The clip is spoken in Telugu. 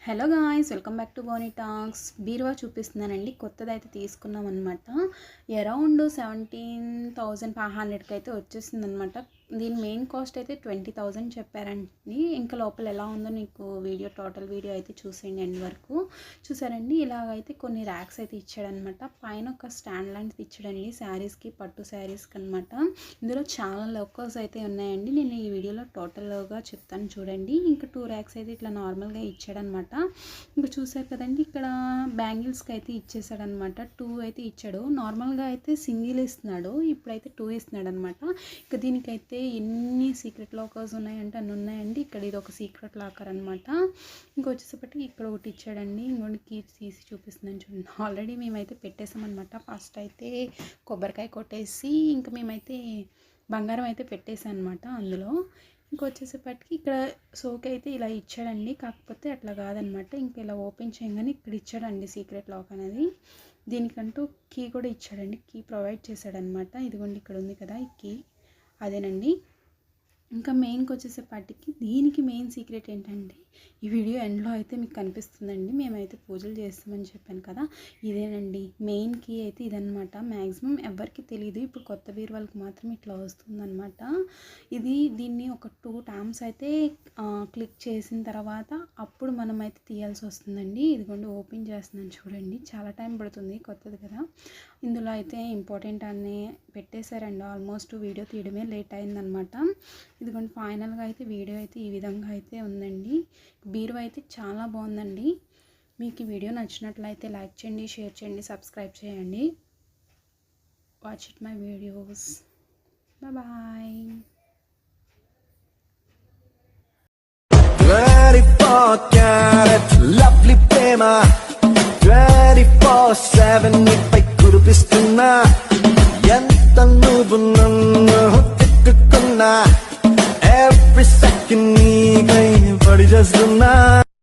Hello guys, welcome back to Boni talks. బీరువా చూపిస్తున్నానండి. కొత్తది అయితే తీసుకున్నాం అనమాట. అరౌండ్ 17,500కి అయితే వచ్చేసింది అనమాట. దీని మెయిన్ కాస్ట్ అయితే 20,000 చెప్పారండి. ఇంకా లోపల ఎలా ఉందో నీకు టోటల్ వీడియో అయితే చూసేయండి ఎండ్ వరకు. చూసారండి, ఇలాగైతే కొన్ని ర్యాక్స్ అయితే ఇచ్చాడనమాట. పైన ఒక స్టాండ్ లాంటిది ఇచ్చాడండి శారీస్కి, పట్టు శారీస్కి అనమాట. ఇందులో చాలా లోకల్స్ అయితే ఉన్నాయండి. నేను ఈ వీడియోలో టోటల్గా చెప్తాను చూడండి. ఇంకా 2 ర్యాక్స్ అయితే ఇట్లా నార్మల్గా ఇచ్చాడనమాట. ఇంకా చూసారు కదండి, ఇక్కడ బ్యాంగిల్స్కి అయితే ఇచ్చేసాడనమాట. 2 అయితే ఇచ్చాడు. నార్మల్గా అయితే సింగిల్ ఇస్తున్నాడు, ఇప్పుడైతే 2 ఇస్తున్నాడు అనమాట. ఇంకా దీనికైతే ఎన్ని సీక్రెట్ లాకర్స్ ఉన్నాయంటే అన్ని ఉన్నాయండి. ఇక్కడ ఇది ఒక సీక్రెట్ లాకర్ అనమాట. ఇంకా వచ్చేసరికి ఇక్కడ ఒకటి ఇచ్చాడండి. ఇంకొకటి కీ తీసి చూపిస్తున్నాను చూడండి. ఆల్రెడీ మేమైతే పెట్టేసామన్నమాట. ఫస్ట్ అయితే కొబ్బరికాయ కొట్టేసి ఇంకా మేమైతే బంగారం అయితే పెట్టేసాం అనమాట అందులో. ఇంకొచ్చేసేపటికి ఇక్కడ సోక్ అయితే ఇలా ఇచ్చాడండి. కాకపోతే అట్లా కాదనమాట. ఇంకా ఇలా ఓపెన్ చేయగానే ఇక్కడ ఇచ్చాడండి సీక్రెట్ లాక్ అనేది. దీనికంటూ కీ కూడా ఇచ్చాడండి. కీ ప్రొవైడ్ చేశాడనమాట. ఇదిగోండి ఇక్కడ ఉంది కదా ఈ కీ, అదేనండి. ఇంకా మెయిన్కి వచ్చేసేపటికి దీనికి మెయిన్ సీక్రెట్ ఏంటంటే ఈ వీడియో ఎండ్లో అయితే మీకు కనిపిస్తుందండి. మేమైతే పూజలు చేస్తామని చెప్పాను కదా, ఇదేనండి మెయిన్ కీ అయితే ఇదనమాట. మ్యాక్సిమం ఎవరికి తెలియదు, ఇప్పుడు కొత్త బీరువాళ్ళకి మాత్రం ఇట్లా వస్తుందన్నమాట. దీన్ని ఒక 2 టైమ్స్ అయితే క్లిక్ చేసిన తర్వాత అప్పుడు మనం అయితే తీయాల్సి వస్తుందండి. ఇదిగోండి ఓపెన్ చేస్తున్నాను చూడండి. చాలా టైం పడుతుంది, కొత్తది కదా. ఇందులో అయితే ఇంపార్టెంట్ అన్నీ పెట్టేశారండి. ఆల్మోస్ట్ వీడియో తీయడమే లేట్ అయిందనమాట. ఇదిగోండి ఫైనల్గా అయితే వీడియో అయితే ఈ విధంగా అయితే ఉందండి. బీరువా అయితే చాలా బాగుందండి. మీకు ఈ వీడియో నచ్చినట్లయితే లైక్ చేయండి, షేర్ చేయండి, సబ్స్క్రైబ్ చేయండి. Watch it my videos. Bye. 24 karat lovely prema 24/7 నీపై కురిపిస్తున్నా ఎంత నువ్వు నన్ను తిట్టుకున్నా every second నీకై పడి చేస్తున్నా.